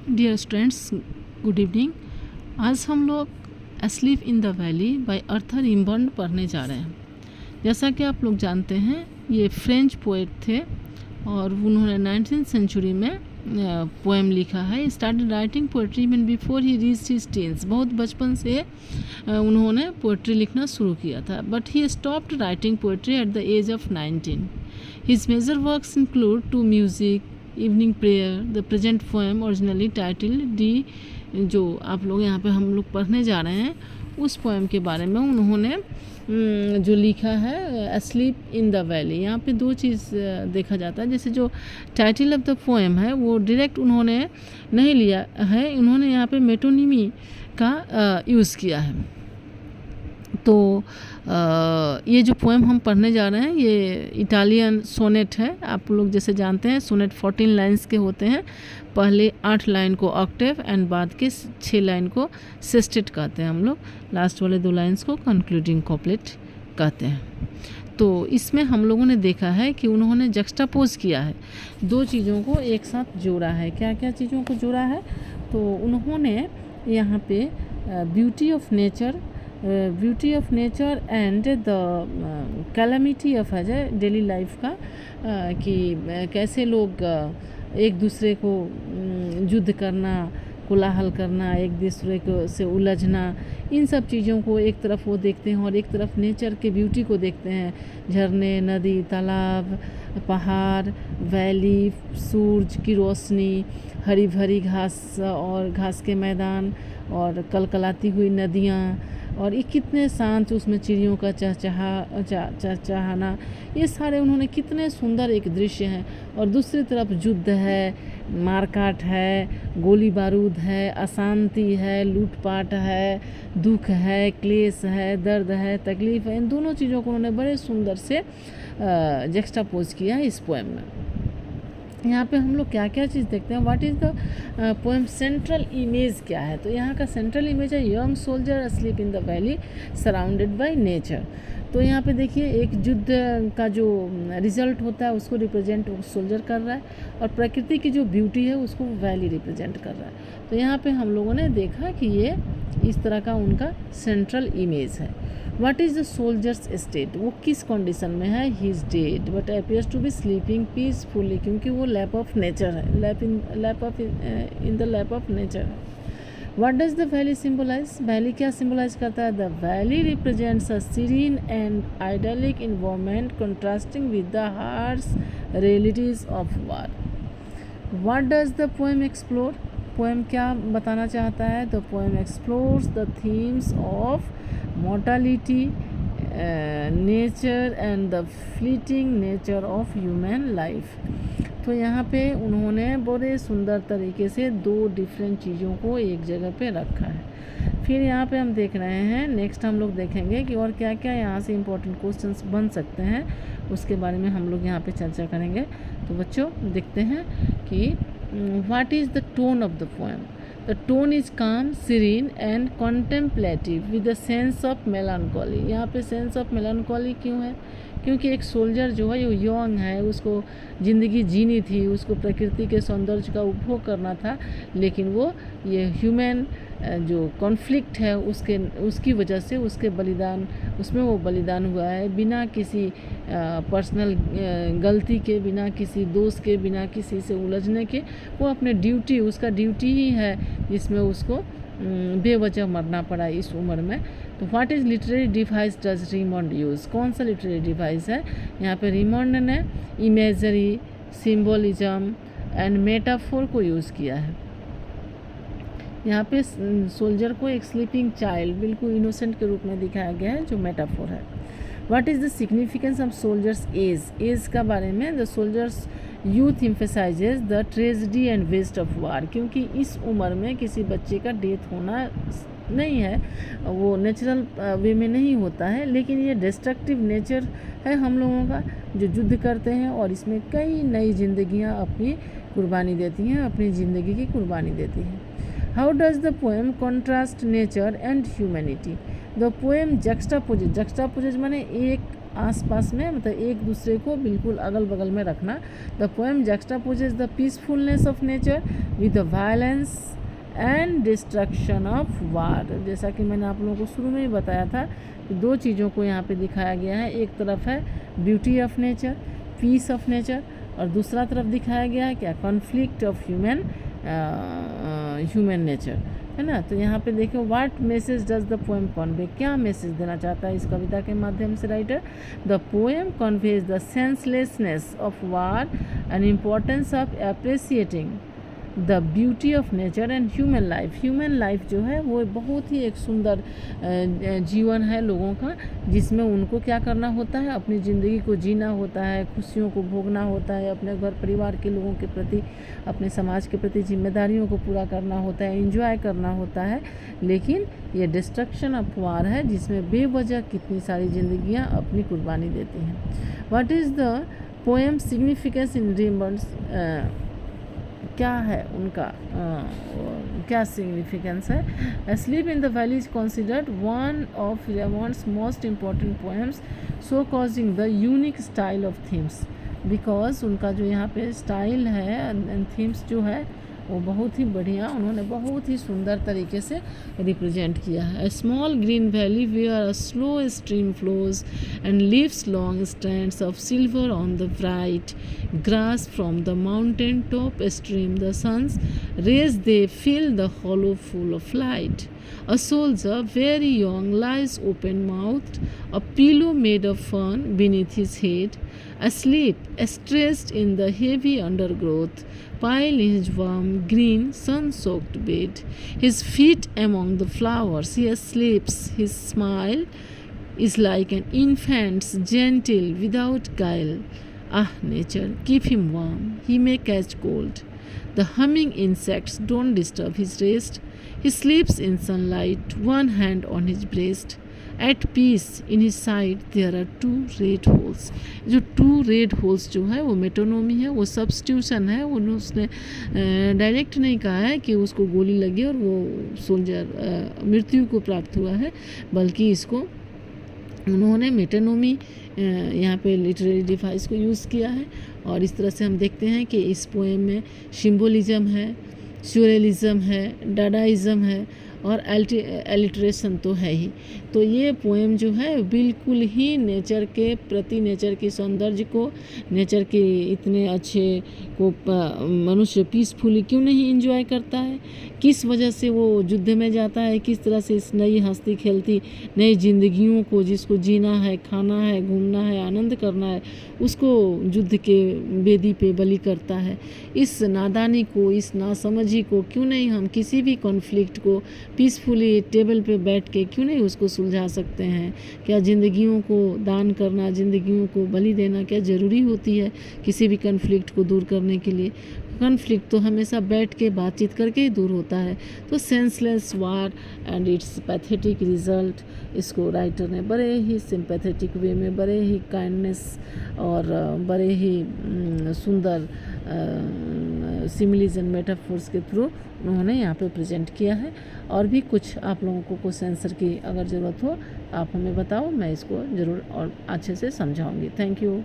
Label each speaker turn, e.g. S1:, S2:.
S1: Dear students, good evening. आज हम लोग asleep in the valley by Arthur Rimbaud पढ़ने जा रहे हैं। जैसा कि आप लोग जानते हैं, ये फ्रेंच पोएट थे और उन्होंने 19th सेंचुरी में पोएम लिखा है। Started writing poetry even before he reached his teens. बहुत बचपन से उन्होंने पोएट्री लिखना शुरू किया था, but he stopped writing poetry at the age of 19। His major works include to music, evening prayer, the present poem originally titled, जो आप लोग यहाँ पे हम लोग पढ़ने जा रहे हैं उस पोएम के बारे में उन्होंने जो लिखा है एस्लीप इन द वैली। यहाँ पे दो चीज़ देखा जाता है। जैसे जो टाइटल ऑफ द पोएम है वो डायरेक्ट उन्होंने नहीं लिया है, उन्होंने यहाँ पे मेटोनिमी का यूज़ किया है। तो ये जो पोएम हम पढ़ने जा रहे हैं ये इटालियन सोनेट है। आप लोग जैसे जानते हैं सोनेट 14 लाइन्स के होते हैं। पहले 8 लाइन को ऑक्टेव एंड बाद के 6 लाइन को सेस्टेट कहते हैं हम लोग। लास्ट वाले 2 लाइन्स को कंक्लूडिंग कॉपलेट कहते हैं। तो इसमें हम लोगों ने देखा है कि उन्होंने जक्स्टापोज किया है, दो चीज़ों को एक साथ जोड़ा है। क्या क्या चीज़ों को जोड़ा है? तो उन्होंने यहाँ पे beauty of nature and the calamity of daily life का, कि कैसे लोग एक दूसरे को युद्ध करना, कोलाहल करना, एक दूसरे को से उलझना, इन सब चीज़ों को एक तरफ वो देखते हैं और एक तरफ नेचर के ब्यूटी को देखते हैं। झरने, नदी, तालाब, पहाड़, वैली, सूरज की रोशनी, हरी भरी घास और घास के मैदान और कलकलाती हुई नदियाँ, और ये कितने शांत, उसमें चिड़ियों का चहचहाना, ये सारे उन्होंने कितने सुंदर एक दृश्य हैं। और दूसरी तरफ युद्ध है, मारकाट है, गोली बारूद है, अशांति है, लूटपाट है, दुख है, क्लेश है, दर्द है, तकलीफ़ है। इन दोनों चीज़ों को उन्होंने बड़े सुंदर से जक्स्टापोज किया है इस पोएम में। यहाँ पे हम लोग क्या क्या चीज़ देखते हैं। What is the poem central image क्या है? तो यहाँ का सेंट्रल इमेज है young soldier asleep in the valley surrounded by nature. तो यहाँ पे देखिए एक युद्ध का जो रिजल्ट होता है उसको रिप्रेजेंट सोल्जर कर रहा है, और प्रकृति की जो ब्यूटी है उसको वैली रिप्रेजेंट कर रहा है। तो यहाँ पे हम लोगों ने देखा कि ये इस तरह का उनका सेंट्रल इमेज है। What is the soldier's state? वो किस कंडीशन में है? He is dead but appears to be sleeping peacefully, क्योंकि वो लैप ऑफ नेचर है, in the lap of nature है। What does the valley symbolise? Valley क्या सिम्बलाइज करता है? The valley represents a serene and idyllic environment contrasting with the harsh realities of war. What does the poem explore? Poem क्या बताना चाहता है? The poem explores the themes of mortality, nature and the fleeting nature of human life। तो यहाँ पे उन्होंने बड़े सुंदर तरीके से दो डिफरेंट चीज़ों को एक जगह पे रखा है। फिर यहाँ पे हम देख रहे हैं, नेक्स्ट हम लोग देखेंगे कि और क्या क्या यहाँ से इम्पोर्टेंट क्वेश्चंस बन सकते हैं, उसके बारे में हम लोग यहाँ पे चर्चा करेंगे। तो बच्चों देखते हैं कि what is the tone of the poem? The tone is calm, serene and contemplative with a sense of melancholy। यहाँ पे sense of melancholy क्यों है? क्योंकि एक सोल्जर जो है वो यंग है, उसको ज़िंदगी जीनी थी, उसको प्रकृति के सौंदर्य का उपभोग करना था, लेकिन वो ये ह्यूमन जो कॉन्फ्लिक्ट है उसकी वजह से उसमें वो बलिदान हुआ है, बिना किसी पर्सनल गलती के, बिना किसी दोस्त के, बिना किसी से उलझने के। वो अपने ड्यूटी, उसका ड्यूटी ही है जिसमें उसको बेवजह मरना पड़ा इस उम्र में। तो what is literary device does Rimbaud use? कौन सा लिटरेरी डिवाइस है? यहाँ पे रिमंड ने इमेजरी, सिम्बोलिज्म एंड मेटाफोर को यूज़ किया है। यहाँ पे सोल्जर को एक स्लीपिंग चाइल्ड, बिल्कुल इनोसेंट के रूप में दिखाया गया है, जो मेटाफोर है। What is the significance of soldiers age? Age का बारे में, the soldiers youth emphasises the tragedy and waste of war. क्योंकि इस उम्र में किसी बच्चे का डेथ होना नहीं है, वो नेचुरल वे में नहीं होता है, लेकिन ये डिस्ट्रक्टिव नेचर है हम लोगों का, जो युद्ध करते हैं और इसमें कई नई जिंदगियां अपनी कुर्बानी देती हैं, अपनी ज़िंदगी की कुर्बानी देती हैं। How does the poem contrast nature and humanity? The poem juxtaposes माने एक आसपास में, मतलब एक दूसरे को बिल्कुल अगल बगल में रखना। The poem juxtaposes the peacefulness of nature with the violence and destruction of war. जैसा कि मैंने आप लोगों को शुरू में ही बताया था कि दो चीज़ों को यहाँ पे दिखाया गया है। एक तरफ है beauty of nature, peace of nature, और दूसरा तरफ दिखाया गया है क्या, कॉन्फ्लिक्ट ऑफ ह्यूमन नेचर, है ना। तो यहाँ पे देखो, what message does the poem convey, क्या मैसेज देना चाहता है इस कविता के माध्यम से writer. The poem conveys the senselessness of war and importance of appreciating the beauty of nature and human life. Human life जो है वो बहुत ही एक सुंदर जीवन है लोगों का, जिसमें उनको क्या करना होता है, अपनी ज़िंदगी को जीना होता है, खुशियों को भोगना होता है, अपने घर परिवार के लोगों के प्रति, अपने समाज के प्रति जिम्मेदारियों को पूरा करना होता है, एंजॉय करना होता है। लेकिन ये डिस्ट्रक्शन ऑफ वार है, जिसमें बेवजह कितनी सारी ज़िंदगियाँ अपनी कुर्बानी देती हैं। What is the poem significance in remembers, क्या है उनका क्या सिग्निफिकेंस है। Sleep in the valley is considered one of Raymond's most important poems, so causing the unique style of themes, because उनका जो यहाँ पे स्टाइल है, थीम्स जो है वो बहुत ही बढ़िया, उन्होंने बहुत ही सुंदर तरीके से रिप्रेजेंट किया है। Small green valley where a slow stream flows and leaves long stands of silver on the bright grass from the mountain top stream the sun's rays they fill the hollow full of light. A soldier, very young, lies open-mouthed, a pillow made of fern beneath his head, asleep, stretched in the heavy undergrowth, piled in his warm, green, sun-soaked bed. His feet among the flowers, he sleeps. His smile is like an infant's, gentle, without guile. Ah, nature, keep him warm. He may catch cold. The humming insects don't disturb his rest. He sleeps in sunlight, one hand on his breast. At peace, in his side there are two red holes. जो two red holes जो है वो metonymy है, वो substitution है। उसने direct नहीं कहा है कि उसको गोली लगी और वो सोल्जर मृत्यु को प्राप्त हुआ है, बल्कि इसको उन्होंने मेटोनोमी यहाँ पे लिटरेरी डिवाइस को यूज़ किया है। और इस तरह से हम देखते हैं कि इस पोएम में सिम्बोलिज्म है, स्यूररियलिज्म है, डाडाइज़म है और एलिट्रेशन तो है ही। तो ये पोएम जो है बिल्कुल ही नेचर के प्रति, नेचर के सौंदर्य को, नेचर के इतने अच्छे को मनुष्य पीसफुली क्यों नहीं एंजॉय करता है, किस वजह से वो युद्ध में जाता है, किस तरह से इस नई हंसती खेलती नई जिंदगियों को, जिसको जीना है, खाना है, घूमना है, आनंद करना है, उसको युद्ध के वेदी पे बलि करता है। इस नादानी को, इस नासमझी को क्यों नहीं हम किसी भी कॉन्फ्लिक्ट को पीसफुली टेबल पे बैठ के क्यों नहीं उसको सुलझा सकते हैं। क्या ज़िंदगियों को दान करना, ज़िंदगियों को बलि देना क्या ज़रूरी होती है किसी भी कॉन्फ्लिक्ट को दूर करने के लिए। कॉन्फ्लिक्ट तो हमेशा बैठ के बातचीत करके ही दूर होता है। तो senseless war and it's pathetic result, इसको राइटर ने बड़े ही सिंपैथेटिक वे में, बड़े ही काइंडनेस और बड़े ही सुंदर सिमिलीज एंड मेटाफोर्स के थ्रू उन्होंने यहाँ पे प्रेजेंट किया है। और भी कुछ आप लोगों को कुछ आंसर की अगर ज़रूरत हो आप हमें बताओ, मैं इसको ज़रूर और अच्छे से समझाऊंगी। Thank you.